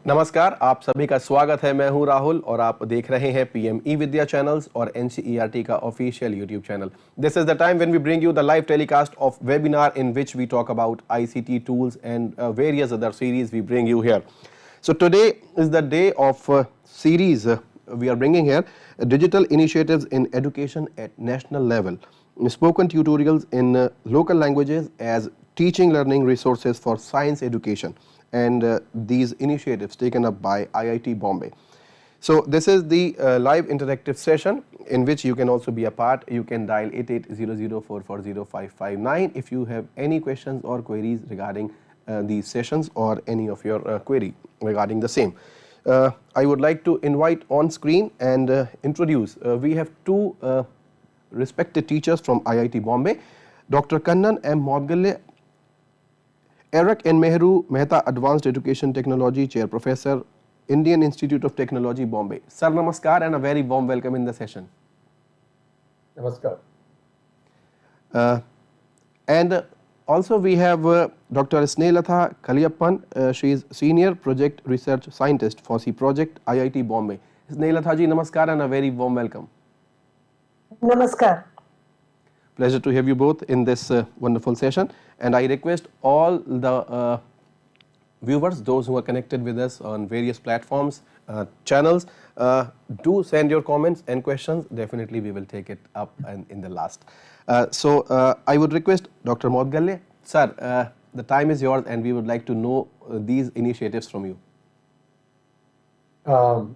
नमस्कार, आप सभी का स्वागत है। मैं हूं राहुल और आप देख रहे हैं पीएम ई विद्या चैनल्स और एनसीईआरटी का official YouTube channel. This is the time when we bring you the live telecast of webinar in which we talk about ICT tools and various other series we bring you here. So today is the day of series we are bringing here, digital initiatives in education at national level, spoken tutorials in local languages as teaching learning resources for science education, and these initiatives taken up by IIT Bombay. So this is the live interactive session in which you can also be a part. You can dial 8800440559 if you have any questions or queries regarding these sessions or any of your query regarding the same. I would like to invite on screen and introduce, we have two respected teachers from IIT Bombay, Dr. Kannan M. Modgalle, Eric N. Mehru Mehta Advanced Education Technology Chair Professor, Indian Institute of Technology, Bombay. Sir, namaskar and a very warm welcome in the session. Namaskar. And also we have Dr. Snehalatha Kaliyappan. She is Senior Project Research Scientist for C Project, IIT Bombay. Snehalatha ji, namaskar and a very warm welcome. Namaskar. Pleasure to have you both in this wonderful session, and I request all the viewers, those who are connected with us on various platforms, channels, do send your comments and questions. Definitely we will take it up in the last. So I would request Dr. Modgalle, sir, the time is yours and we would like to know these initiatives from you.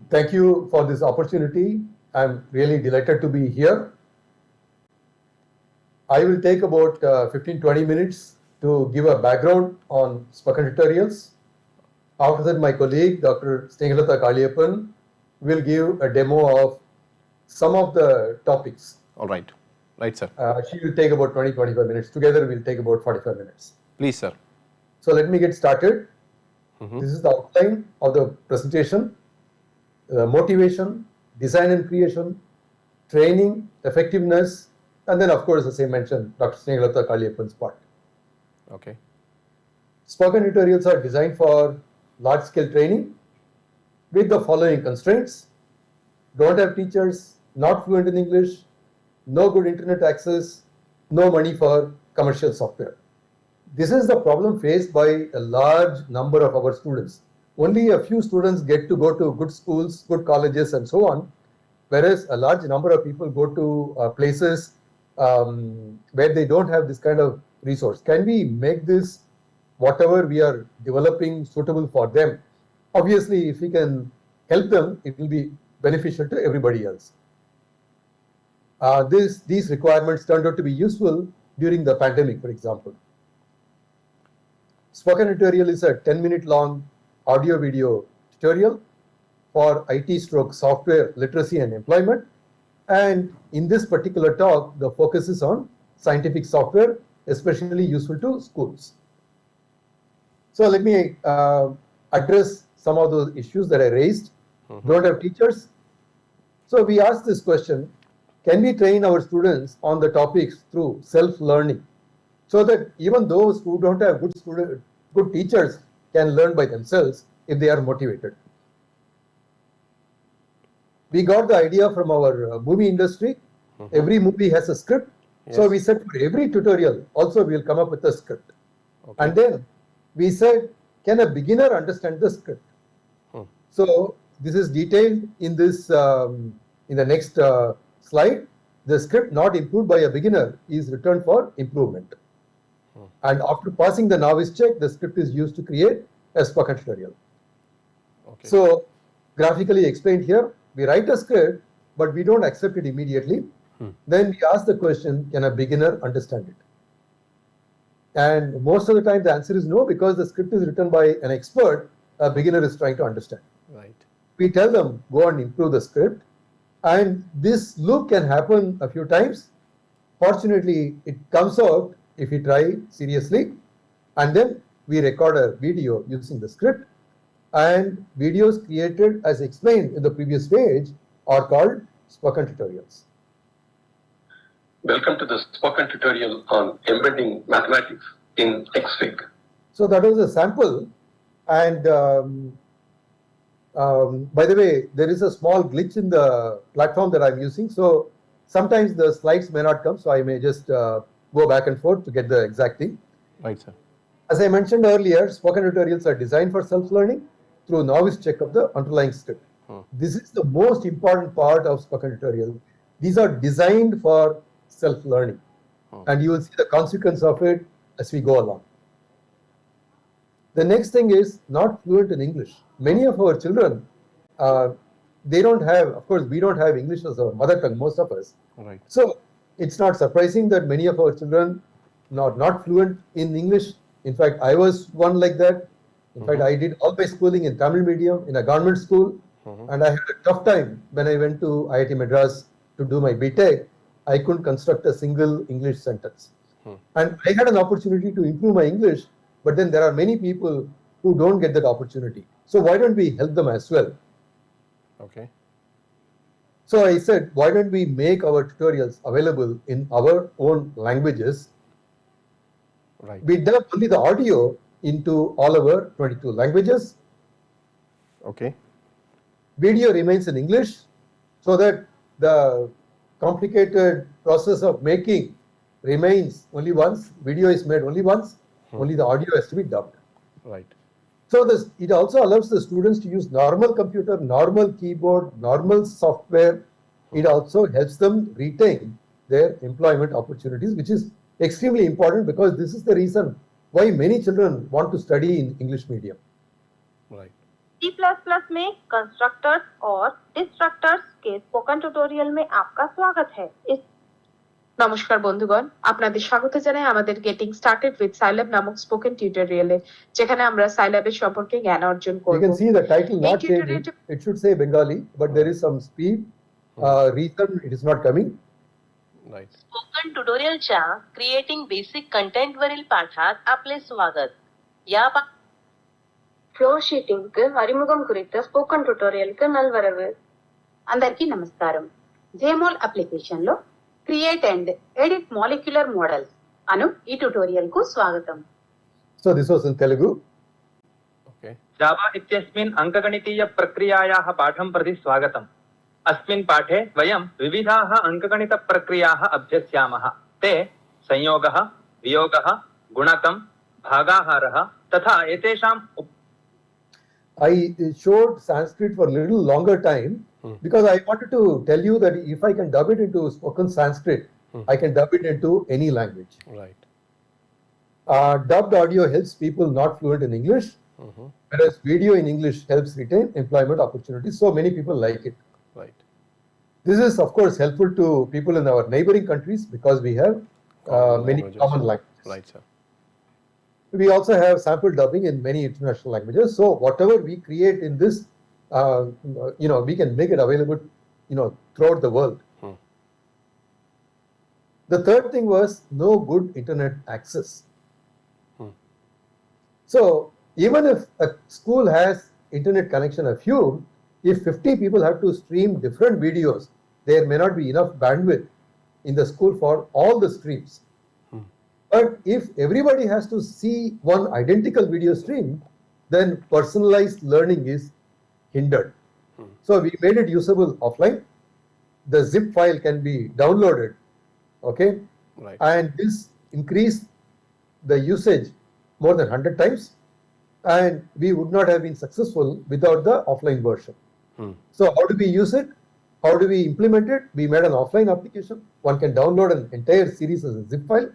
Thank you for this opportunity. I'm really delighted to be here. I will take about 15-20 minutes to give a background on spoken tutorials. After that, my colleague, Dr. Snehalatha Kaliyappan, will give a demo of some of the topics. All right. Right, sir. She will take about 20-25 minutes. Together, we'll take about 45 minutes. Please, sir. So let me get started. This is the outline of the presentation. Motivation, design and creation, training, effectiveness, and then, of course, as I mentioned, Dr. Snehalatha Kaliyappan's part. Okay. Spoken tutorials are designed for large-scale training with the following constraints: don't have teachers, not fluent in English, no good internet access, no money for commercial software. This is the problem faced by a large number of our students. Only a few students get to go to good schools, good colleges, and so on, whereas a large number of people go to places where they don't have this kind of resource. Can we make this, whatever we are developing, suitable for them? Obviously, if we can help them, it will be beneficial to everybody else. These requirements turned out to be useful during the pandemic, for example. Spoken tutorial is a 10-minute long audio-video tutorial for IT/software literacy and employment. And in this particular talk, the focus is on scientific software, especially useful to schools. So let me address some of those issues that I raised. Don't have teachers. So we asked this question: can we train our students on the topics through self-learning, so that even those who don't have good teachers can learn by themselves if they are motivated? We got the idea from our movie industry. Every movie has a script. Yes. So we said for every tutorial also we will come up with a script. Okay. And then we said, can a beginner understand the script? So this is detailed in this in the next slide. The script not improved by a beginner is returned for improvement. And after passing the novice check, the script is used to create a spoken tutorial. Okay. So graphically explained here, we write a script, but we don't accept it immediately. Then we ask the question, can a beginner understand it? And most of the time the answer is no, because the script is written by an expert, a beginner is trying to understand. Right. We tell them, go and improve the script. And this loop can happen a few times. Fortunately, it comes out if we try seriously. And then we record a video using the script. And videos created, as explained in the previous page, are called spoken tutorials. Welcome to the spoken tutorial on embedding mathematics in XFIG. So that was a sample, and By the way, there is a small glitch in the platform that I'm using, so sometimes the slides may not come, so I may just go back and forth to get the exact thing. Right, sir. As I mentioned earlier, spoken tutorials are designed for self-learning through novice check of the underlying script. This is the most important part of spoken tutorial. These are designed for self-learning, and you will see the consequence of it as we go along. The next thing is not fluent in English. Many of our children, they don't have, of course, we don't have English as our mother tongue, most of us. Right. So it's not surprising that many of our children are not fluent in English. In fact, I was one like that. In fact, I did all my schooling in Tamil medium in a government school, and I had a tough time when I went to IIT Madras to do my BTech. I couldn't construct a single English sentence. And I had an opportunity to improve my English, but then there are many people who don't get that opportunity. So why don't we help them as well? Okay. So I said, why don't we make our tutorials available in our own languages? Right. We develop only the audio into all our 22 languages. Okay. Video remains in English so that the complicated process of making remains only once. Video is made only once. Only the audio has to be dubbed. Right. So it also allows the students to use normal computer, normal keyboard, normal software. It also helps them retain their employment opportunities, which is extremely important because this is the reason why many children want to study in English medium. Right. C++ में constructors और destructors के spoken tutorial में आपका स्वागत है। इस নমস্কার বন্ধুগণ, আপনাদের স্বাগত জানাই আমাদের গেটিং স্টার্টেড উইথ সাইল্যাব নামক স্পোকেন টিউটোরিয়ালে, যেখানে আমরা সাইল্যাবের সম্পর্কে জ্ঞান অর্জন করব। You can see the title not changing. It should say Bengali, but there is some speed reason it is not coming. Right. Spoken ट्युटोरियलच्या क्रिएटिंग बेसिक कंटेंट वरील पाठात आपले स्वागत. या ఫ్లో షీటింగ్ కు அறிமுகம் குறித்த స్పోకన్ ట్యుటోరియల్ కు నల్వరవు. అందరికీ నమస్కారం. జేమోల్ అప్లికేషన్ లో create and edit molecular models అను ఈ ట్యుటోరియల్ కు స్వాగతం. So this was in Telugu. Okay. जावा इत्यस्मिन् अङ्कगणितीय प्रक्रियायाः पाठं प्रति स्वागतम्. अस्मिन् पाठे वयं विविधाः अङ्कगणित प्रक्रियाः अभ्यस्यामः. ते संयोगः, वियोगः, गुणकं, भागाहारः तथा एतेषां I showed Sanskrit for a little longer time because I wanted to tell you that if I can dub it into spoken Sanskrit, I can dub it into any language. Right. Dubbed audio helps people not fluent in English, whereas video in English helps retain employment opportunities. So many people like it. Right. This is, of course, helpful to people in our neighboring countries because we have many common languages. Right, sir. We also have sample dubbing in many international languages. So whatever we create in this, we can make it available, throughout the world. The third thing was no good internet access. So even if a school has internet connection of few, if 50 people have to stream different videos, there may not be enough bandwidth in the school for all the streams. But if everybody has to see one identical video stream, then personalized learning is hindered. So we made it usable offline. The zip file can be downloaded, okay? Right. And this increased the usage more than 100 times, and we would not have been successful without the offline version. So how do we use it? How do we implement it? We made an offline application. One can download an entire series as a zip file,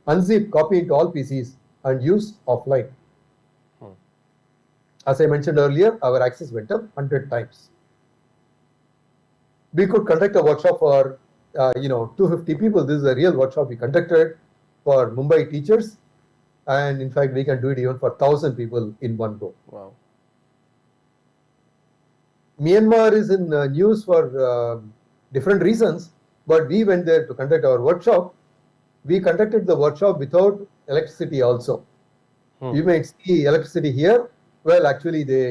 unzip, copy into all PCs, and use offline. As I mentioned earlier, our access went up 100 times. We could conduct a workshop for 250 people. This is a real workshop we conducted for Mumbai teachers, and in fact we can do it even for 1,000 people in one go. Wow. Myanmar is in news for different reasons, but we went there to conduct our workshop. We conducted the workshop without electricity also. You might see electricity here. Well, actually the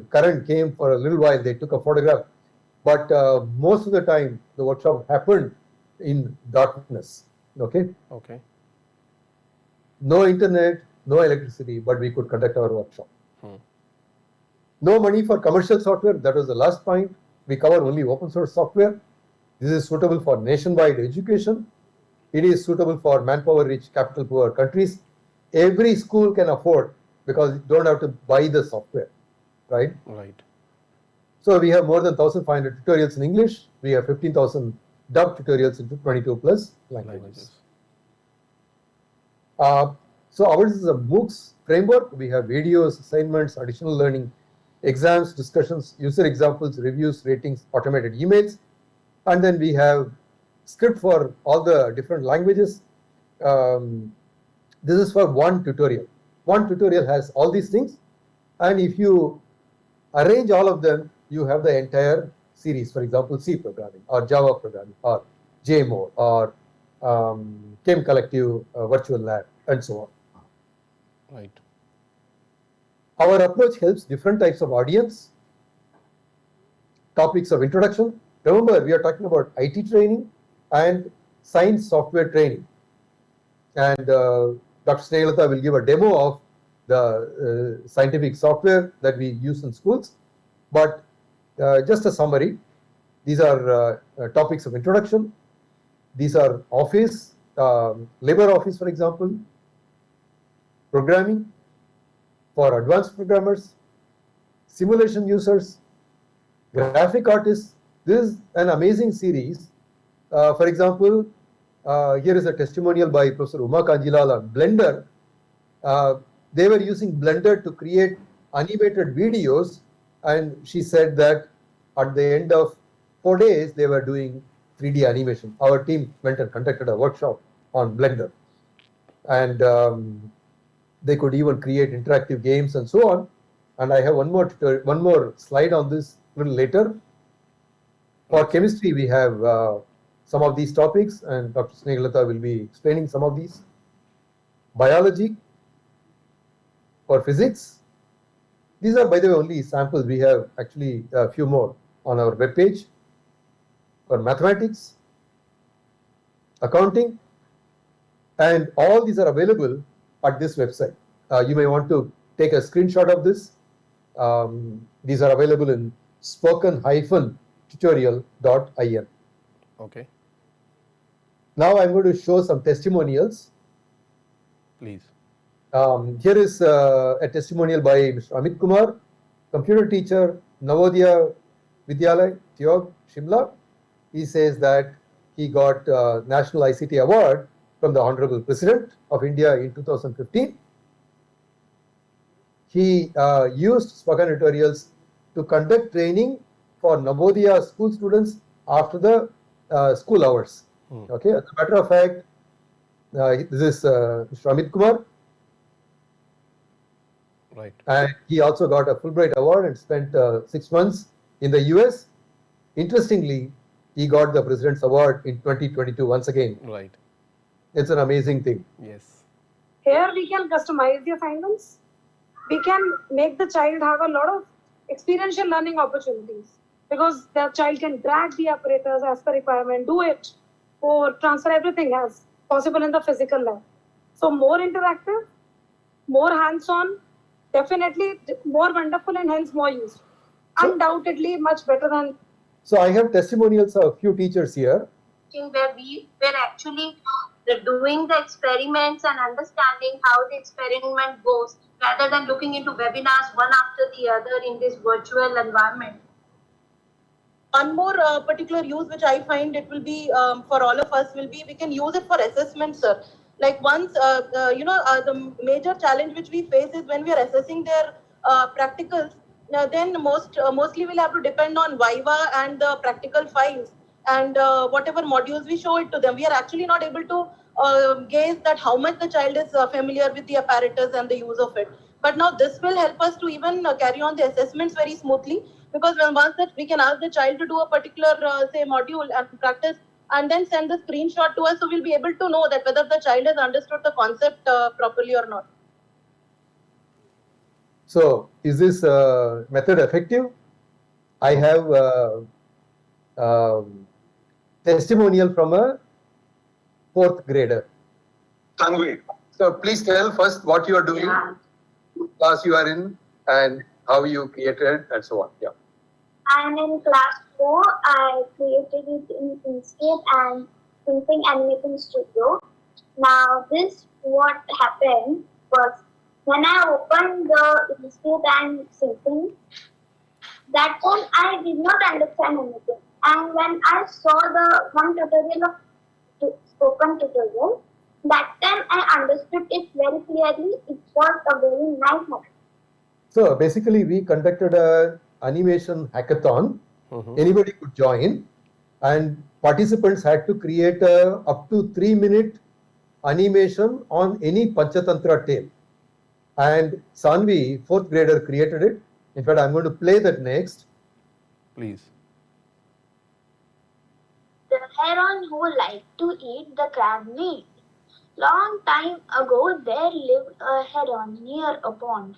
current came for a little while. They took a photograph, but most of the time the workshop happened in darkness. Okay. Okay. No internet, no electricity, but we could conduct our workshop. No money for commercial software. That was the last point. We cover only open source software. This is suitable for nationwide education. It is suitable for manpower-rich, capital-poor countries. Every school can afford because you don't have to buy the software, right? Right. So we have more than 1,500 tutorials in English. We have 15,000 dubbed tutorials into 22 plus languages. So ours is a MOOCs framework. We have videos, assignments, additional learning, exams, discussions, user examples, reviews, ratings, automated emails. And then we have script for all the different languages. This is for one tutorial. One tutorial has all these things. And if you arrange all of them, you have the entire series. For example, C programming or Java programming or JMO or Chem Collective Virtual Lab and so on. Right. Our approach helps different types of audience. Topics of introduction. Remember, we are talking about IT training and science software training. And Dr. Snehalata will give a demo of the scientific software that we use in schools. But just a summary, these are topics of introduction. These are Office, LibreOffice, for example, programming for advanced programmers, simulation users, graphic artists. This is an amazing series. For example, here is a testimonial by Professor Uma Kanjilal on Blender. They were using Blender to create animated videos, and she said that at the end of 4 days, they were doing 3D animation. Our team went and conducted a workshop on Blender. And they could even create interactive games and so on. And I have one more slide on this a little later. For chemistry, we have some of these topics, and Dr. Snehalata will be explaining some of these. Biology, for physics. These are, by the way, only samples. We have actually a few more on our webpage. For mathematics, accounting, and all these are available at this website. You may want to take a screenshot of this. These are available in spoken-tutorial.in. Okay. Now I'm going to show some testimonials. Please. Here is a testimonial by Mr. Amit Kumar, computer teacher, Navodaya Vidyalaya, Tyog, Shimla. He says that he got National ICT Award from the Honorable President of India in 2015. He used spoken tutorials to conduct training for Navodaya school students after the school hours. Okay, as a matter of fact, this is Mr. Amit Kumar. Right. And he also got a Fulbright Award and spent 6 months in the US. Interestingly, he got the President's Award in 2022 once again. Right. It's an amazing thing. Yes. Here we can customize the assignments. We can make the child have a lot of experiential learning opportunities because the child can drag the apparatus as per requirement, do it, or transfer everything as possible in the physical lab. So more interactive, more hands-on, definitely more wonderful and hence more used. Undoubtedly much better than. So I have testimonials of a few teachers here. Where we were actually doing the experiments and understanding how the experiment goes rather than looking into webinars one after the other in this virtual environment. One more particular use which I find it will be for all of us will be we can use it for assessment, sir. Like once, the major challenge which we face is when we are assessing their practicals, then mostly we'll have to depend on Viva and the practical files and whatever modules we show it to them. We are actually not able to gauge that how much the child is familiar with the apparatus and the use of it. But now this will help us to even carry on the assessments very smoothly because once that we can ask the child to do a particular say module and practice and then send the screenshot to us, so we'll be able to know that whether the child has understood the concept properly or not. So is this method effective? I have testimonial from a 4th grader. Tanvi, so please tell first what you are doing, class you are in, and how you created and so on. Yeah. And in class 4, I created it in Inkscape and Printing Animation Studio. Now, what happened was when I opened the Inkscape and Syncing, that time I did not understand anything. And when I saw the one tutorial of spoken tutorial, that time I understood it very clearly. It was a very nice hackathon. So basically, we conducted a animation hackathon. Anybody could join, and participants had to create a up to 3-minute animation on any Panchatantra tale. And Sanvi, 4th grader, created it. In fact, I'm going to play that next. Please. The heron who liked to eat the crab meat. Long time ago, there lived a heron near a pond.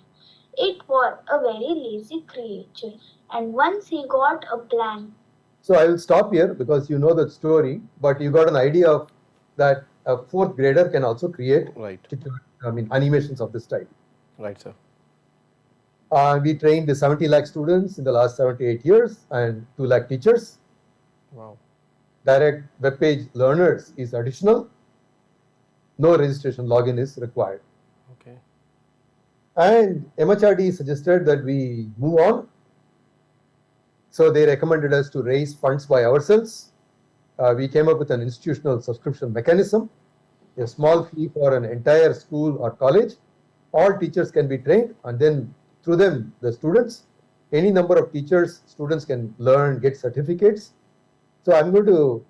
It was a very lazy creature, and once he got a plan. So I will stop here because you know that story, but you got an idea of that a 4th grader can also create animations of this type. Right, sir. We trained 70 lakh students in the last 78 years and 2 lakh teachers. Wow. Direct web page learners is additional. No registration login is required. Okay. And MHRD suggested that we move on. So they recommended us to raise funds by ourselves. We came up with an institutional subscription mechanism, a small fee for an entire school or college. All teachers can be trained, and then through them, the students, any number of teachers, students can learn, get certificates. So I'm going to,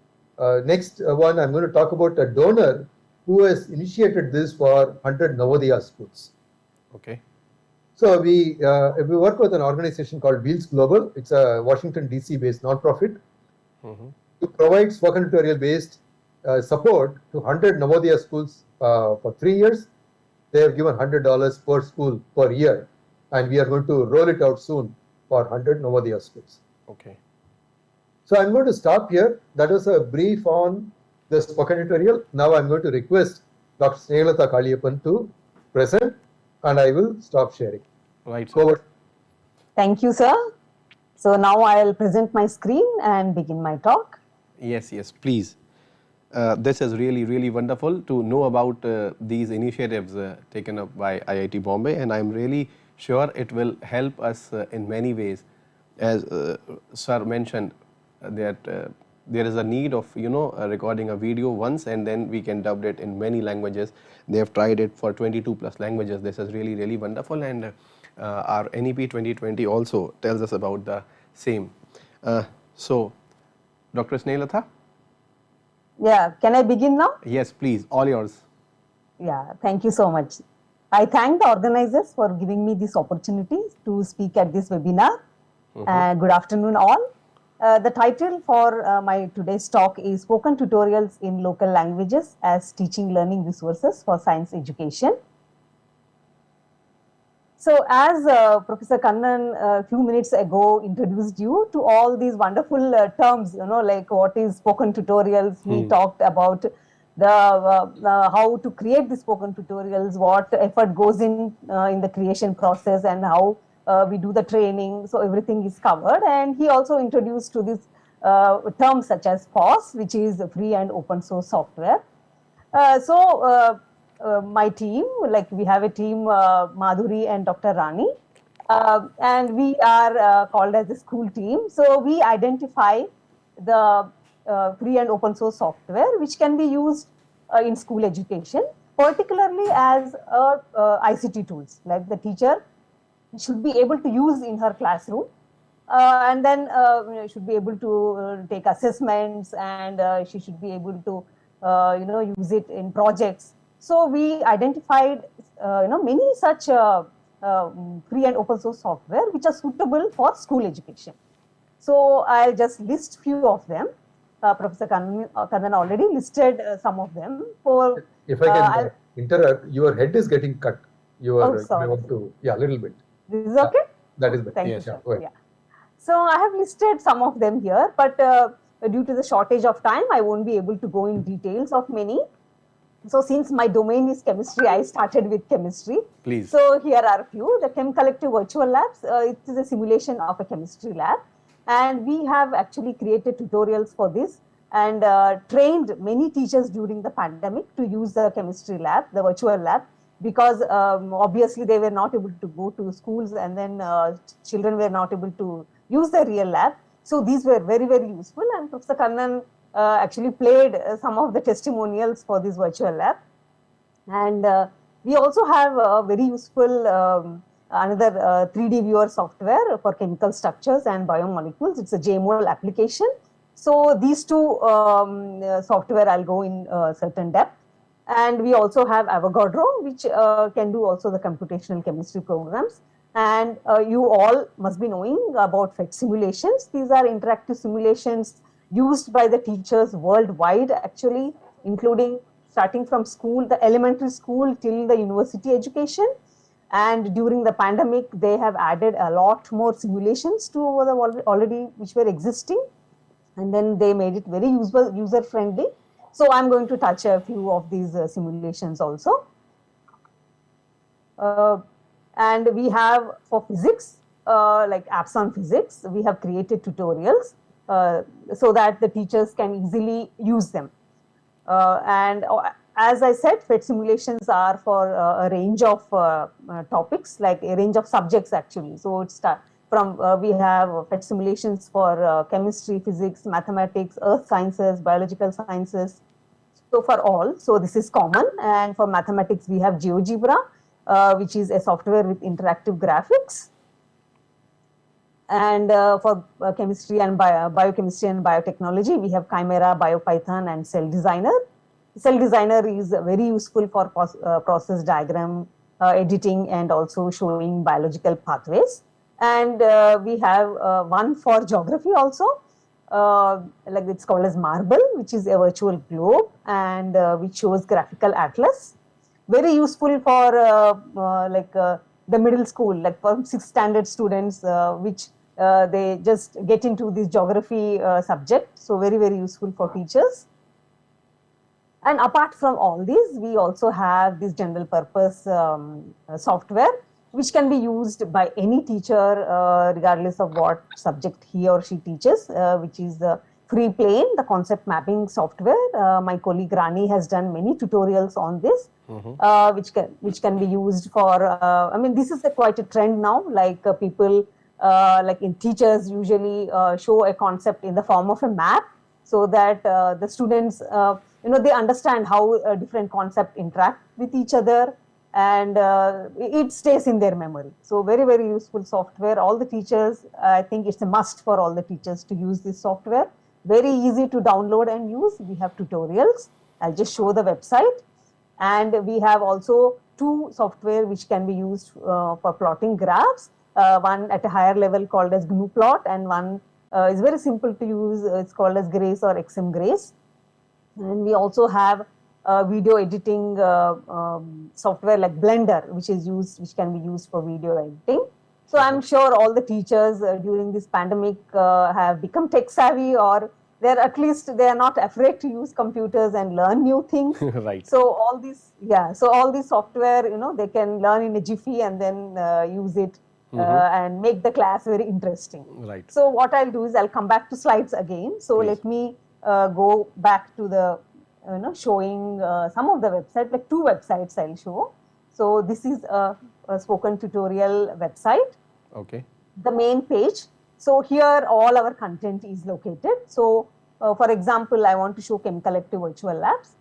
next one, I'm going to talk about a donor who has initiated this for 100 Navodaya schools. Okay. So we work with an organization called Wheels Global. It's a Washington DC based nonprofit to provide spoken tutorial based support to 100 Navodaya schools for 3 years. They have given $100 per school per year, and we are going to roll it out soon for 100 Navodaya schools. Okay. So I'm going to stop here. That was a brief on the spoken tutorial. Now I'm going to request Dr. Snehalata Kaliyappan to present, and I will stop sharing. Right. Over. Thank you, sir. So now I'll present my screen and begin my talk. Yes, yes, please. This is really, really wonderful to know about these initiatives taken up by IIT Bombay, and I'm really sure it will help us in many ways. As sir mentioned, that there is a need of recording a video once and then we can dub it in many languages. They have tried it for 22 plus languages. This is really, really wonderful, and our NEP 2020 also tells us about the same. So, Dr. Snehalatha? Yeah, can I begin now? Yes, please, all yours. Yeah, thank you so much. I thank the organizers for giving me this opportunity to speak at this webinar. Good afternoon all. The title for my today's talk is Spoken Tutorials in Local Languages as Teaching Learning Resources for Science Education. So as Professor Kannan a few minutes ago introduced you to all these wonderful terms, like what is spoken tutorials. He talked about the how to create the spoken tutorials, what effort goes in the creation process, and how we do the training. So everything is covered, and he also introduced to this terms such as POS, which is free and open source software. My team, like we have a team, Madhuri and Dr. Rani, and we are called as the school team. So we identify the free and open source software which can be used in school education, particularly as ICT tools, like the teacher should be able to use in her classroom, and then should be able to take assessments, and she should be able to use it in projects. So we identified many such free and open source software which are suitable for school education. So I'll just list few of them. Professor Kannan already listed some of them. For if I can interrupt, your head is getting cut. You are want to, a little bit. This is okay? That is better. Thank yes, you. Yeah. So I have listed some of them here, but due to the shortage of time, I won't be able to go in details of many. So since my domain is chemistry, I started with chemistry. Please. So here are a few. The Chem Collective Virtual Labs, it is a simulation of a chemistry lab. And we have actually created tutorials for this and trained many teachers during the pandemic to use the chemistry lab, the virtual lab, because obviously they were not able to go to schools, and then children were not able to use the real lab. So these were very, very useful, and Professor Kannan actually played some of the testimonials for this virtual lab. And we also have a very useful another 3D viewer software for chemical structures and biomolecules. It's a JMOL application. So these two software I'll go in certain depth. And we also have Avogadro, which can do also the computational chemistry programs. And you all must be knowing about PhET simulations. These are interactive simulations used by the teachers worldwide, actually, including starting from school, the elementary school till the university education. And during the pandemic, they have added a lot more simulations to the already which were existing. And then they made it very user friendly. So I'm going to touch a few of these simulations also. And we have for physics, like apps on physics, we have created tutorials so that the teachers can easily use them. And as I said, PhET simulations are for a range of topics, like a range of subjects actually. So it's from we have PhET simulations for chemistry, physics, mathematics, earth sciences, biological sciences. So for all, so this is common. And for mathematics, we have GeoGebra, which is a software with interactive graphics. And for chemistry and biochemistry and biotechnology, we have Chimera, BioPython, and Cell Designer. Cell Designer is very useful for process diagram editing and also showing biological pathways. And we have one for geography also, like it's called as Marble, which is a virtual globe and which shows graphical atlas. Very useful for the middle school, like for 6th standard students, which they just get into this geography subject. So very, very useful for teachers. And apart from all these, we also have this general purpose software, which can be used by any teacher, regardless of what subject he or she teaches, which is the Free Plane, the concept mapping software. My colleague Rani has done many tutorials on this, which can be used for, I mean, this is quite a trend now, like people, like in teachers usually show a concept in the form of a map, so that the students, they understand how different concepts interact with each other, and it stays in their memory. So very, very useful software. All the teachers, I think it's a must for all the teachers to use this software. Very easy to download and use. We have tutorials. I'll just show the website. And we have also two software which can be used for plotting graphs. One at a higher level called as GNU Plot, and one is very simple to use. It's called as Grace or XM Grace. And we also have video editing software like Blender, which can be used for video editing. So I'm sure all the teachers during this pandemic have become tech savvy, or they're at least they are not afraid to use computers and learn new things. Right. So all this, so all this software, they can learn in a jiffy and then use it and make the class very interesting. Right. So what I'll do is I'll come back to slides again. So let me go back to the showing some of the websites, like two websites I'll show. So this is a spoken tutorial website. Okay. The main page. So here all our content is located. So for example, I want to show Chem Collective Virtual Labs.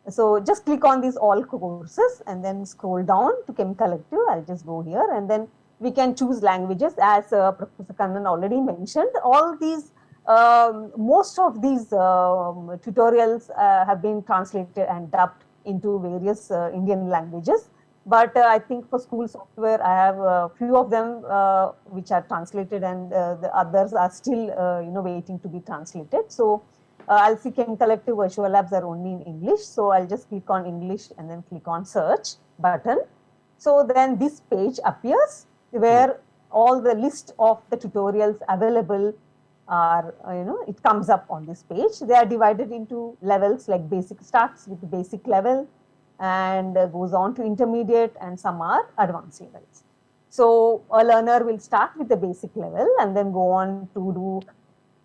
So just click on these all courses and then scroll down to Chem Collective. I'll just go here, and then we can choose languages, as Professor Kannan already mentioned. All these most of these tutorials have been translated and dubbed into various Indian languages. But I think for school software, I have a few of them which are translated, and the others are still, waiting to be translated. So I'll see Chem Collective Virtual Labs are only in English. So I'll just click on English and then click on search button. So then this page appears where all the list of the tutorials available are, it comes up on this page. They are divided into levels, like basic starts with the basic level and goes on to intermediate, and some are advanced levels. So a learner will start with the basic level and then go on to do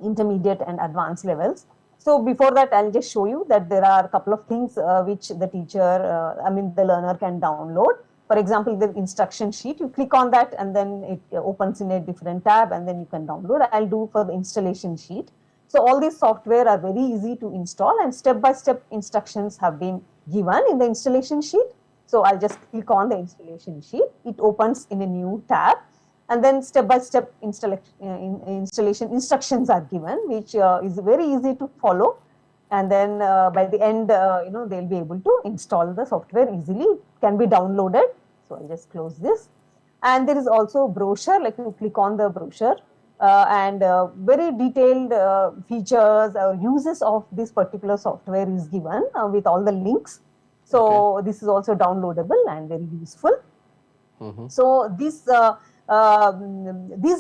intermediate and advanced levels. So before that, I'll just show you that there are a couple of things which the teacher, the learner can download. For example, the instruction sheet, you click on that and then it opens in a different tab and then you can download. I'll do for the installation sheet. So all these software are very easy to install, and step-by-step instructions have been given in the installation sheet. So I'll just click on the installation sheet. It opens in a new tab, and then step-by-step installation instructions are given, which is very easy to follow. And then by the end, they'll be able to install the software easily. It can be downloaded. So I'll just close this. And there is also a brochure, like you click on the brochure and very detailed features or uses of this particular software is given with all the links. So this is also downloadable and very useful. So these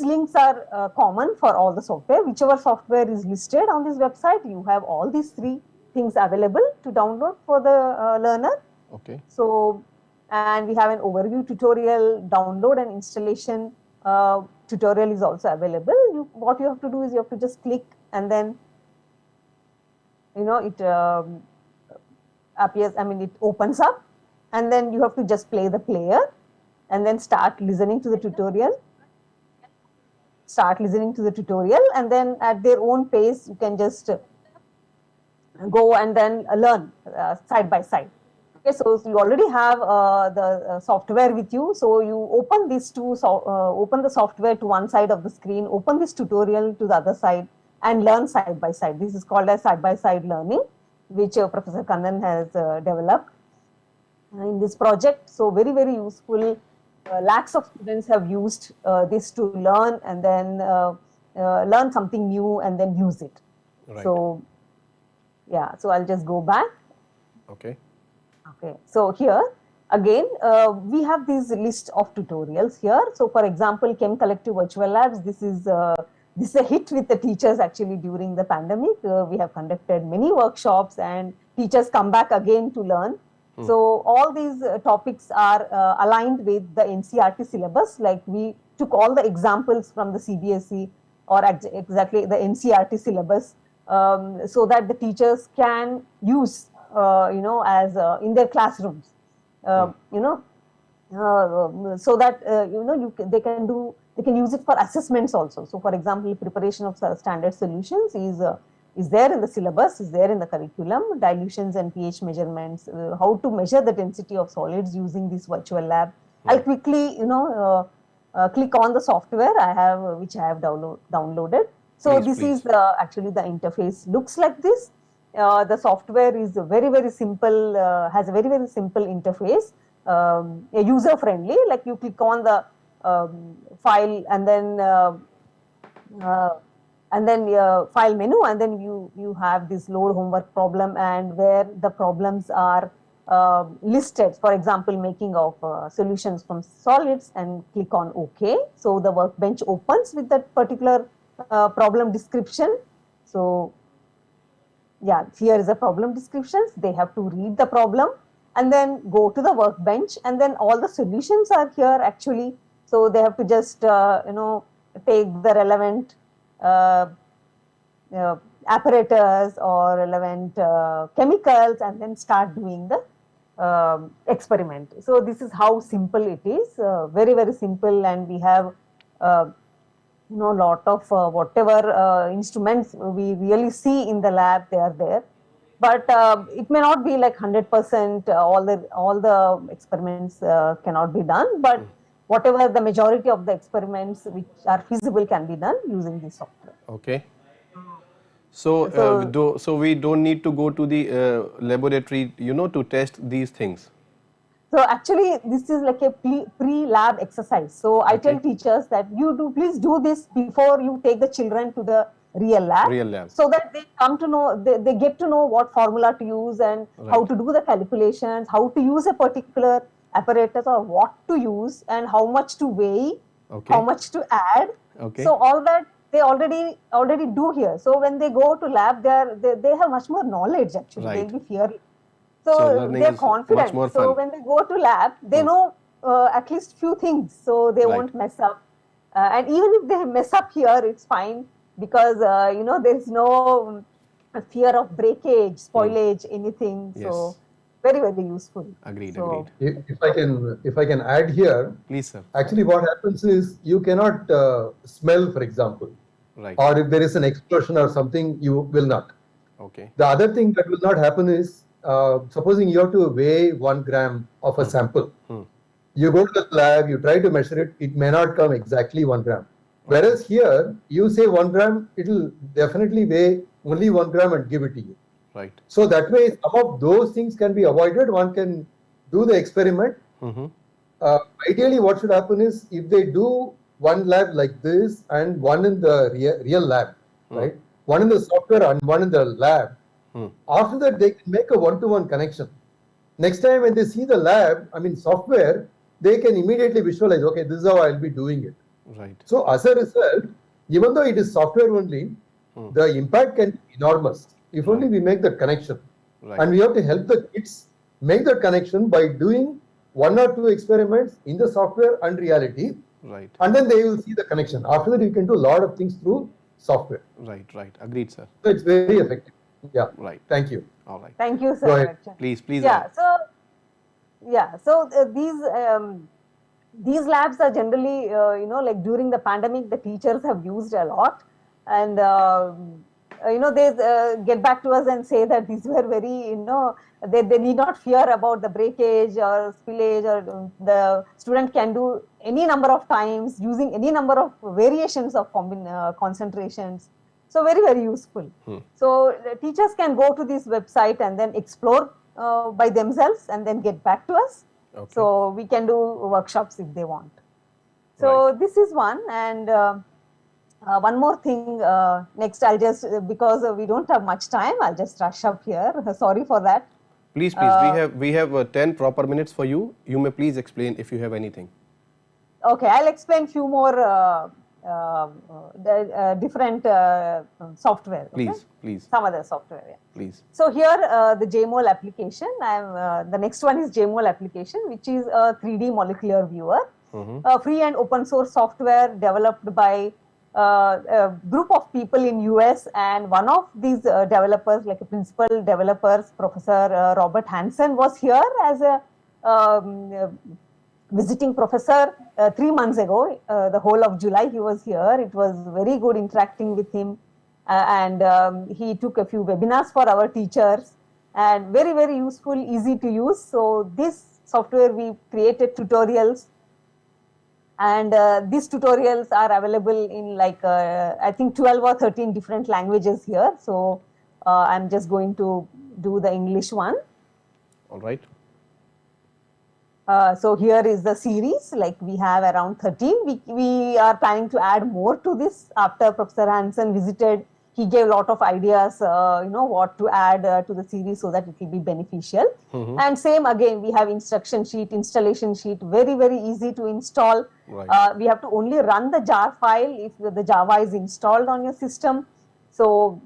links are common for all the software. Whichever software is listed on this website, you have all these three things available to download for the learner. Okay. So, and we have an overview tutorial, download and installation tutorial is also available. What you have to do is you have to just click and then, it appears, it opens up, and then you have to just play the player and then start listening to the tutorial. And then at their own pace, you can just go and then learn side by side. Okay, so you already have the software with you. So you open these two, open the software to one side of the screen, open this tutorial to the other side, and learn side by side. This is called as side by side learning, which Professor Kannan has developed in this project. So very, very useful. Lakhs of students have used this to learn and then learn something new and then use it. Right. So, yeah, so I'll just go back. Okay. Okay, so here again, we have this list of tutorials here. So for example, Chem Collective Virtual Labs, this is a hit with the teachers actually during the pandemic. We have conducted many workshops and teachers come back again to learn. So all these topics are aligned with the NCERT syllabus. Like we took all the examples from the CBSE or exactly the NCERT syllabus, so that the teachers can use, as in their classrooms, so that they can use it for assessments also. So for example, preparation of standard solutions is there in the syllabus, is there in the curriculum, dilutions and pH measurements, how to measure the density of solids using this virtual lab. I'll quickly, click on the software which I have downloaded. So this is actually the interface looks like this. The software is very, very simple, has a very, very simple interface, user friendly. Like you click on the file and then file menu, and then you have this load homework problem, and where the problems are listed. For example, making of solutions from solids, and click on OK. So the workbench opens with that particular problem description. So yeah, here is the problem descriptions. They have to read the problem and then go to the workbench, and then all the solutions are here actually. So they have to just take the relevant apparatus or relevant chemicals and then start doing the experiment. So this is how simple it is, very, very simple, and we have lot of whatever instruments we really see in the lab, they are there. But it may not be like 100%, all the experiments cannot be done, but whatever the majority of the experiments which are feasible can be done using this software. Okay. So we don't need to go to the laboratory, to test these things. So actually, this is like a pre-lab exercise. So I tell teachers that please do this before you take the children to the real lab. So that they come to know, they get to know what formula to use and how to do the calculations, how to use a particular apparatus or what to use and how much to weigh, how much to add. So all that they already do here. So when they go to lab, they have much more knowledge actually. Right. They'll be fearless. So So learning they're is much confident. more So fun. when they go to lab, they know at least few things, so they Right. won't mess up. And even if they mess up here, it's fine because you know, there is no fear of breakage, spoilage, anything. Yes. So very, very useful. Agreed, So, agreed. If I can add here, Please, sir. actually what happens is you cannot smell, for example, Right. or if there is an explosion or something, you will not. Okay. The other thing that will not happen is, supposing you have to weigh 1 gram of a sample. You go to the lab, you try to measure it, it may not come exactly 1 gram. Whereas here, you say 1 gram, it will definitely weigh only 1 gram and give it to you. Right. So that way, some of those things can be avoided. One can do the experiment. Ideally, what should happen is, if they do one lab like this and one in the real lab, right? One in the software and one in the lab. After that, they can make a one-to-one connection. Next time when they see the lab, I mean software, they can immediately visualize, okay, this is how I'll be doing it. Right. So as a result, even though it is software only, the impact can be enormous if only we make that connection. Right. And we have to help the kids make that connection by doing 1 or 2 experiments in the software and reality. Right. And then they will see the connection. After that, you can do a lot of things through software. Right. Right. Agreed, sir. So it's very effective. Yeah. Right. Thank you. All right. thank you, Go ahead. sir. Please, please. Yeah. So these labs are generally, you know, like during the pandemic, the teachers have used a lot, and you know, they get back to us and say that these were very, you know, they need not fear about the breakage or spillage, or the student can do any number of times using any number of variations of concentrations. So very, very useful. So teachers can go to this website and then explore by themselves and then get back to us. Okay. So we can do workshops if they want. So this is one, and one more thing. Next, I'll just, because we don't have much time, I'll just rush up here. Sorry for that. Please, please. We have 10 proper minutes for you. You may please explain if you have anything. Okay, I'll explain few more different software. Please, okay? please. Some other software. Yeah. Please. So here, the JMOL application. The next one is JMOL application, which is a 3D molecular viewer, free and open source software developed by a group of people in US, and one of these developers, like a principal developers, Professor Robert Hansen, was here as a visiting professor 3 months ago. The whole of July he was here. It was very good interacting with him, and he took a few webinars for our teachers, and very, very useful, easy to use. So this software, we created tutorials, and these tutorials are available in like I think 12 or 13 different languages here. So I'm just going to do the English one. All right. So here is the series, like we have around 13. We are planning to add more to this. After Professor Hansen visited, he gave a lot of ideas, you know, what to add to the series so that it will be beneficial. And same again, we have instruction sheet, installation sheet, very, very easy to install. Right. We have to only run the jar file if the Java is installed on your system. So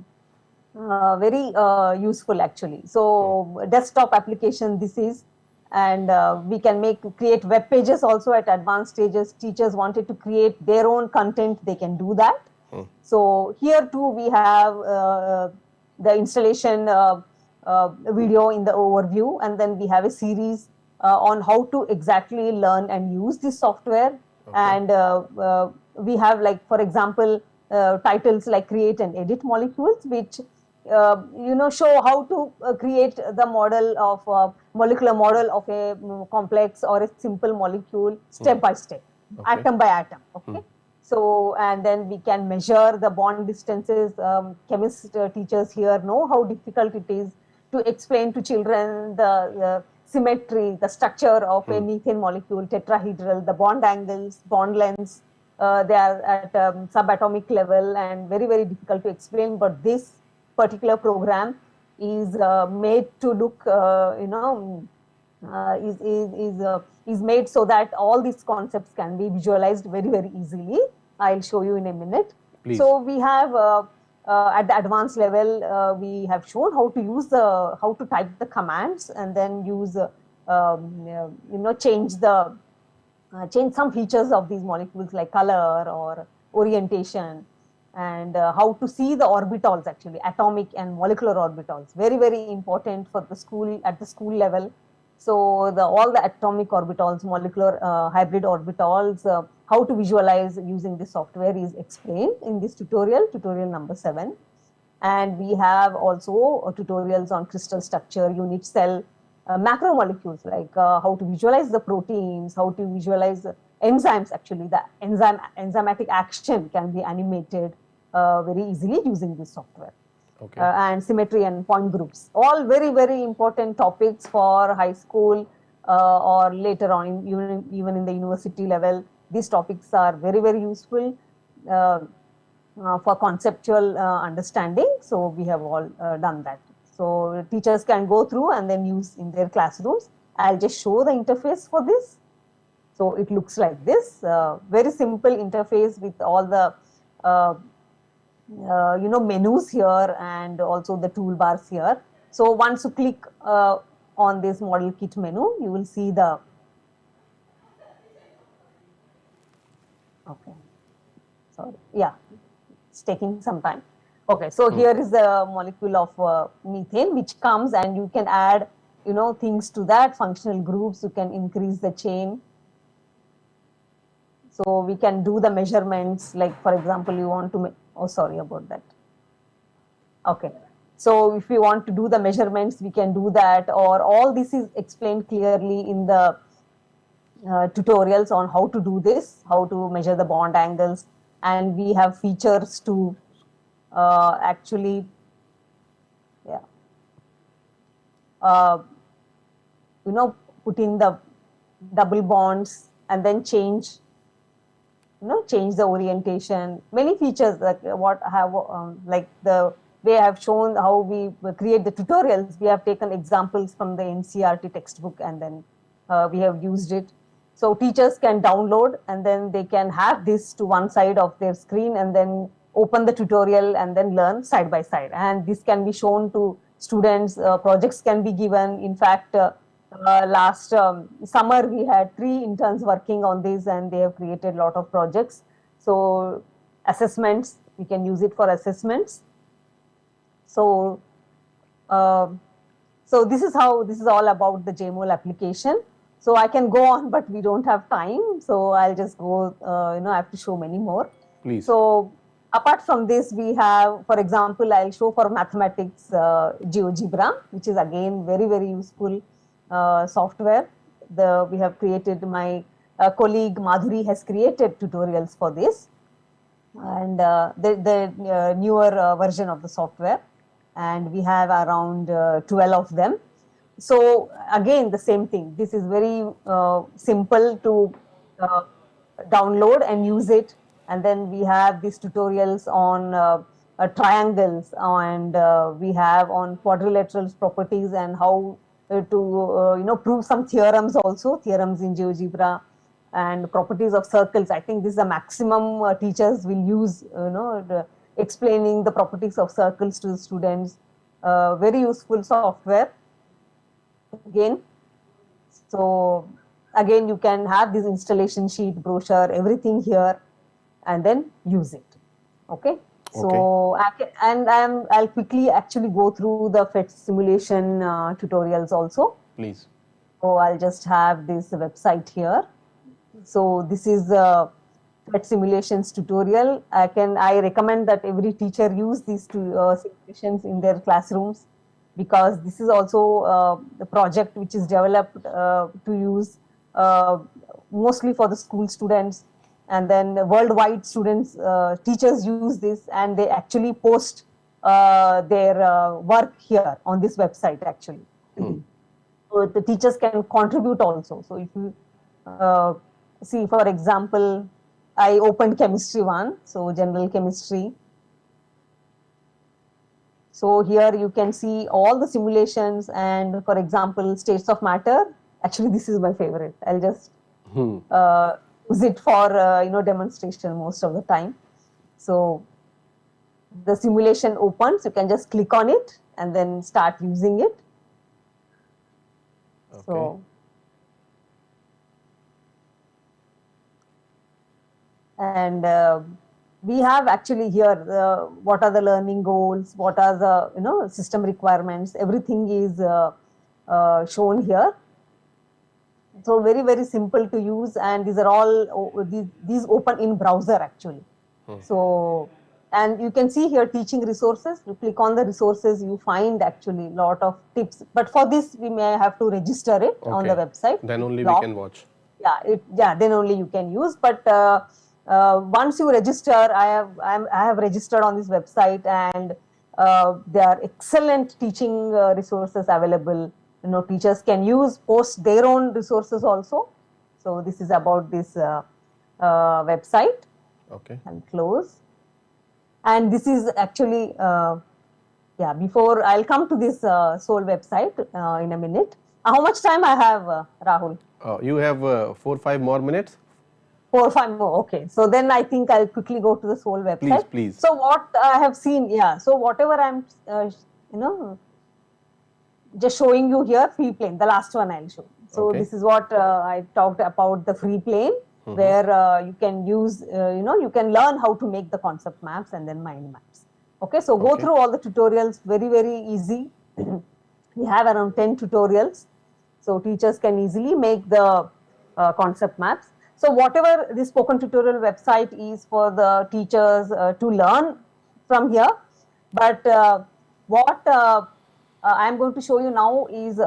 very useful actually. So desktop application this is. And we can create web pages also at advanced stages. Teachers wanted to create their own content, they can do that. So here too we have the installation video in the overview, and then we have a series on how to exactly learn and use this software. And we have, like, for example, titles like create and edit molecules, which you know, show how to create the model of molecular model of a complex or a simple molecule step by step, atom by atom. Okay. So, and then we can measure the bond distances. Chemist teachers here know how difficult it is to explain to children the symmetry, the structure of a methane molecule, tetrahedral, the bond angles, bond lengths. They are at subatomic level and very, very difficult to explain. But this particular program is made to look, you know, is made so that all these concepts can be visualized very, very easily. I'll show you in a minute. Please. So we have at the advanced level, we have shown how to use how to type the commands and then use change some features of these molecules like color or orientation, and how to see the orbitals, actually atomic and molecular orbitals, very, very important for the school, at the school level. So all the atomic orbitals, molecular hybrid orbitals, how to visualize using this software is explained in this tutorial number 7. And we have also tutorials on crystal structure, unit cell, macromolecules, like how to visualize the proteins, how to visualize enzymes. Actually, the enzymatic action can be animated very easily using this software. Okay. And symmetry and point groups, all very, very important topics for high school or later on even in the university level. These topics are very, very useful for conceptual understanding. So we have all done that. So teachers can go through and then use in their classrooms. I'll just show the interface for this. So it looks like this, very simple interface with all the menus here and also the toolbars here. So once you click on this model kit menu, you will see the, okay, sorry, yeah, it's taking some time. Okay, so here is the molecule of methane which comes, and you can add, things to that, functional groups, you can increase the chain. So we can do the measurements, like for example, you want to, oh sorry about that. Okay, so if you want to do the measurements, we can do that, or all this is explained clearly in the tutorials on how to do this, how to measure the bond angles, and we have features to actually, put in the double bonds and then change the orientation. Many features like what have like the way I have shown how we create the tutorials. We have taken examples from the NCERT textbook and then we have used it. So teachers can download and then they can have this to one side of their screen and then open the tutorial and then learn side by side. And this can be shown to students, projects can be given. In fact, last summer we had 3 interns working on this and they have created a lot of projects. So assessments, we can use it for assessments. So, so this is all about the JMOL application. So I can go on, but we don't have time. So I'll just go, I have to show many more. Please. So apart from this, we have, for example, I'll show for mathematics, GeoGebra, which is again very, very useful software. We have created, my colleague Madhuri has created tutorials for this, and the newer version of the software, and we have around 12 of them. So again, the same thing. This is very simple to download and use it. And then we have these tutorials on triangles, and we have on quadrilaterals properties and how to prove some theorems also, theorems in GeoGebra, and properties of circles. I think this is the maximum teachers will use, explaining the properties of circles to the students. Very useful software. Again, so again you can have this installation sheet, brochure, everything here, and then use it. Okay. So I'll quickly actually go through the PhET simulation tutorials also. Please. So I'll just have this website here. So this is the PhET simulations tutorial. I recommend that every teacher use these simulations in their classrooms, because this is also the project which is developed to use mostly for the school students, and then worldwide students, teachers use this and they actually post their work here on this website actually. So the teachers can contribute also. So if you see, for example, I opened chemistry 1, so general chemistry. So here you can see all the simulations, and for example, states of matter. Actually, this is my favorite. I'll just use it for demonstration most of the time. So the simulation opens, you can just click on it and then start using it. Okay. So, and we have actually here what are the learning goals, what are the system requirements, everything is shown here. So very simple to use, and these are all these open in browser actually. So, and you can see here teaching resources. You click on the resources, you find actually lot of tips. But for this, we may have to register it on the website. Then only we can watch. Yeah, then only you can use. But once you register, I have registered on this website, and there are excellent teaching resources available. Teachers can post their own resources also. So this is about this website. Okay. And close. And this is actually, before I'll come to this SOL website in a minute. How much time I have, Rahul? You have 4 or 5 more minutes. 4 or 5 more, okay. So then I think I'll quickly go to the SOL website. Please. So what I have seen, so whatever I'm, just showing you here, free plane, the last one I'll show. So this is what I talked about, the free plane, where you can use, you can learn how to make the concept maps and then mind maps. Okay, so go through all the tutorials, very easy. We have around 10 tutorials. So teachers can easily make the concept maps. So whatever this spoken tutorial website is for the teachers to learn from here. But what I'm going to show you now is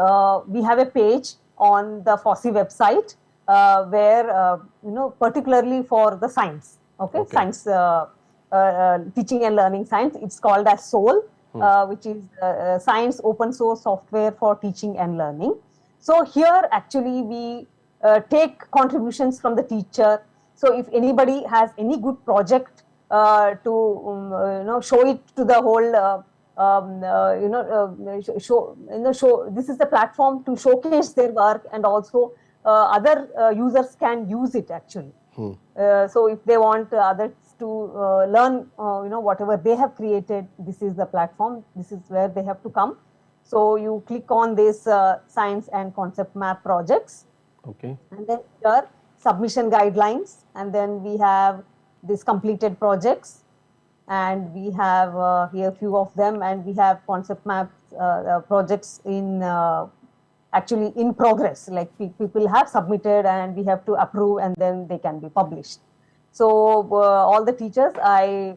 we have a page on the FOSSEE website where, particularly for the science, science, teaching and learning science, it's called as SOL, which is science open source software for teaching and learning. So here actually we take contributions from the teacher. So if anybody has any good project to show it to the whole this is the platform to showcase their work, and also other users can use it actually. So if they want others to learn whatever they have created, this is the platform, this is where they have to come. So you click on this science and concept map projects. Okay. And then here submission guidelines, and then we have this completed projects, and we have here few of them, and we have concept maps projects in actually in progress, like people have submitted and we have to approve, and then they can be published. So all the teachers, I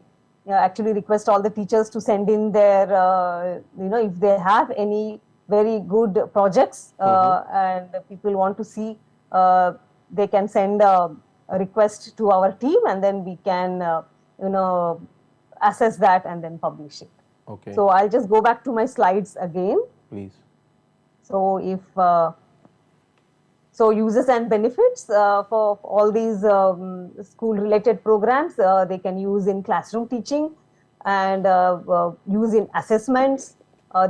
actually request all the teachers to send in their if they have any very good projects and people want to see, they can send a request to our team, and then we can assess that and then publish it. Okay. So I'll just go back to my slides again. Please. So if so uses and benefits for all these school related programs, they can use in classroom teaching and use in assessments.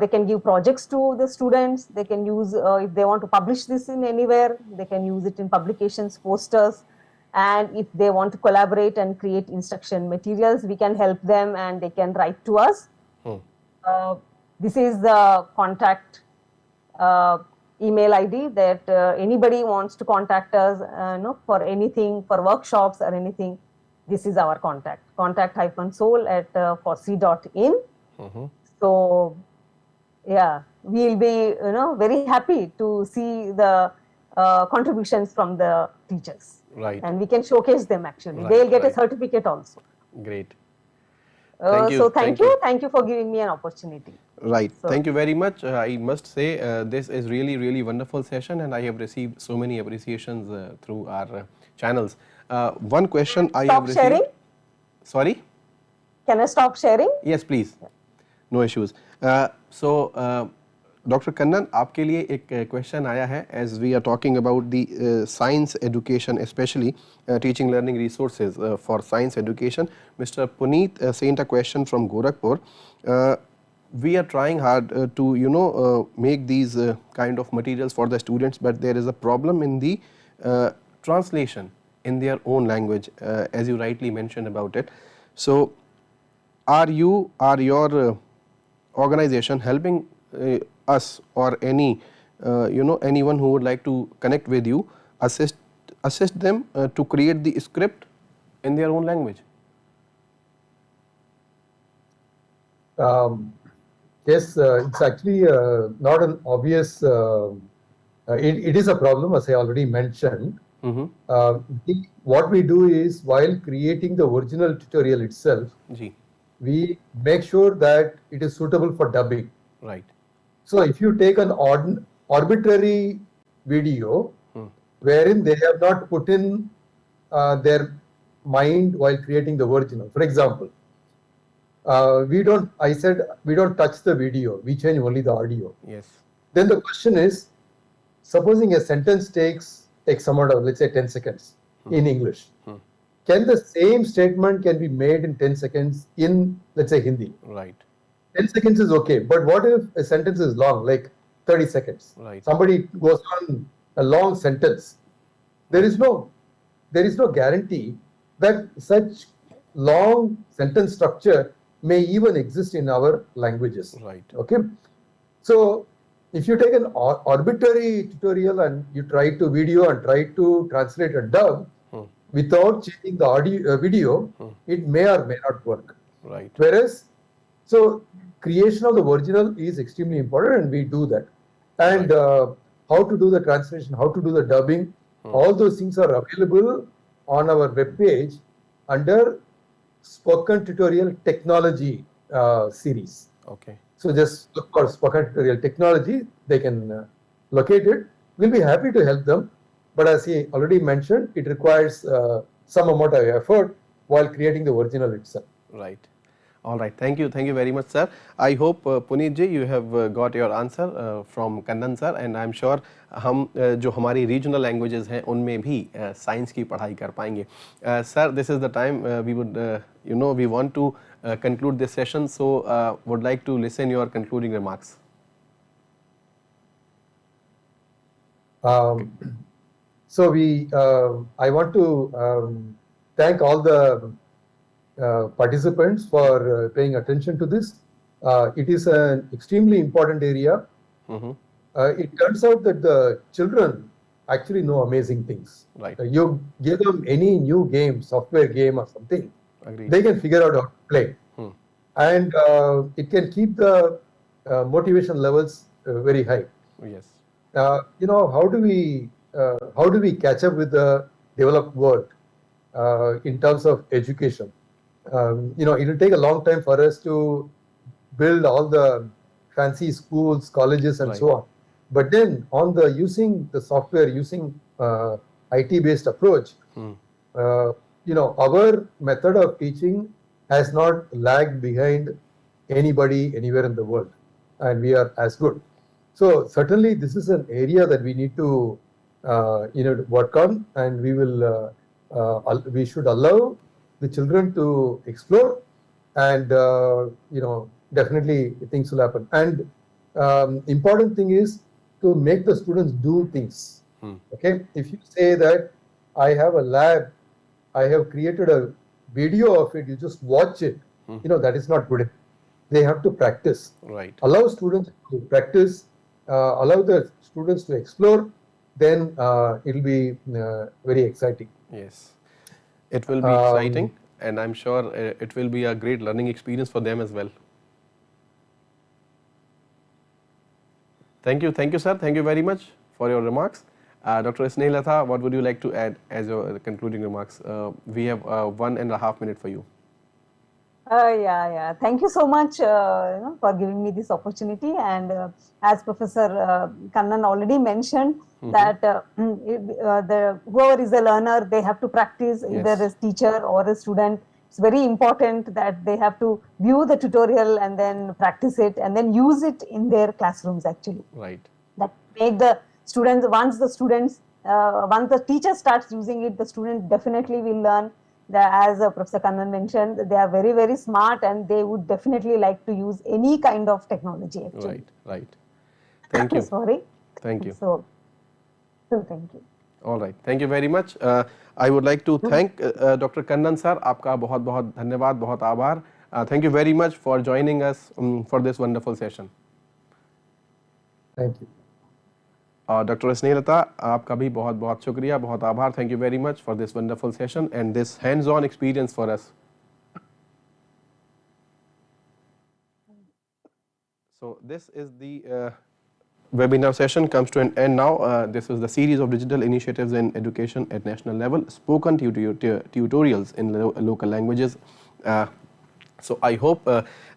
They can give projects to the students. They can use, if they want to publish this in anywhere, they can use it in publications, posters. And if they want to collaborate and create instruction materials, we can help them and they can write to us. This is the contact email ID that anybody wants to contact us for anything, for workshops or anything. This is our contact, contact-sol@fossee.in. So yeah, we'll be very happy to see the contributions from the teachers. Right. And we can showcase them actually. Right, They'll get a certificate also. Great. Thank you. So thank you for giving me an opportunity. Right. So, thank you very much. I must say this is really wonderful session, and I have received so many appreciations through our channels. One question I have received. Sharing? Sorry? Can I stop sharing? Yes, please. No issues. Dr. Kannan, आपके लिए एक question आया है, as we are talking about the science education, especially teaching learning resources for science education. Mr. Puneet sent a question from Gorakhpur. We are trying hard to make these kind of materials for the students, but there is a problem in the translation in their own language, as you rightly mentioned about it. So are your organization helping us or any anyone who would like to connect with you, assist them to create the script in their own language? Yes, it's actually not an obvious. It is a problem, as I already mentioned. What we do is, while creating the original tutorial itself, we make sure that it is suitable for dubbing. Right. So if you take an arbitrary video wherein they have not put in their mind while creating the original, for example, we don't touch the video, we change only the audio. Yes. Then the question is, supposing a sentence takes some amount of, let's say, 10 seconds in English. Can the same statement can be made in 10 seconds in, let's say, Hindi? Right. 10 seconds is okay, but what if a sentence is long, like 30 seconds? Right. Somebody goes on a long sentence. There is no guarantee that such long sentence structure may even exist in our languages. Right. Okay. So if you take an arbitrary tutorial and you try to video and try to translate and dub without changing the audio video, it may or may not work. Right. Whereas, so creation of the original is extremely important, and we do that. And how to do the translation, how to do the dubbing, all those things are available on our webpage under Spoken Tutorial Technology series. Okay. So just look for Spoken Tutorial Technology, they can locate it. We'll be happy to help them. But as he already mentioned, it requires some amount of effort while creating the original itself. Right. All right. Thank you very much, sir. I hope Puneet ji, you have got your answer from Kannan sir, and I'm sure हम जो हमारी regional languages हैं उनमें भी science की पढ़ाई कर पाएंगे. Sir, this is the time we would we want to conclude this session, so would like to listen your concluding remarks. So I want to thank all the participants for paying attention to this. It is an extremely important area. It turns out that the children actually know amazing things. Right. You give them any new game, software game or something, Agreed. they can figure out how to play. And it can keep the motivation levels very high. Yes. How do we catch up with the developed world in terms of education? It will take a long time for us to build all the fancy schools, colleges, and so on. But then, using the software, using IT-based approach, our method of teaching has not lagged behind anybody anywhere in the world, and we are as good. So certainly, this is an area that we need to work on, and we should allow the children to explore, and definitely things will happen. And important thing is to make the students do things. Okay, if you say that I have a lab, I have created a video of it, you just watch it, that is not good. They have to practice. Right. Allow students to practice, allow the students to explore, then it will be very exciting. Yes, it will be exciting, and I'm sure it will be a great learning experience for them as well. Thank you, sir. Thank you very much for your remarks. Dr. Snehalatha, what would you like to add as your concluding remarks? We have 1.5 minutes for you. Yeah. Thank you so much for giving me this opportunity. And as Professor Kannan already mentioned, that whoever is a learner, they have to practice, either as teacher or a student. It's very important that they have to view the tutorial and then practice it and then use it in their classrooms actually. Right. That make the students, once the teacher starts using it, the student definitely will learn. As Professor Kannan mentioned, they are very, very smart, and they would definitely like to use any kind of technology actually. Right. Thank you. Sorry. Thank you. So thank you. All right. Thank you very much. I would like to thank Dr. Kannan sir. आपका बहुत बहुत धन्यवाद, बहुत आभार. Thank you very much for joining us for this wonderful session. Thank you. Dr. Snehlata, आपका भी बहुत बहुत शुक्रिया, बहुत आभार. Thank you very much for this wonderful session and this hands-on experience for us. So this is the webinar session comes to an end now. This is the series of digital initiatives in education at national level, spoken tutorials in local languages. So I hope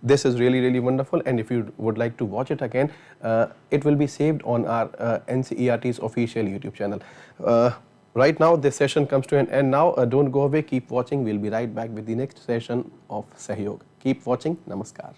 this is really wonderful, and if you would like to watch it again, it will be saved on our NCERT's official YouTube channel. Right now this session comes to an end now. Don't go away, keep watching. We'll be right back with the next session of Sahyog. Keep watching. Namaskar.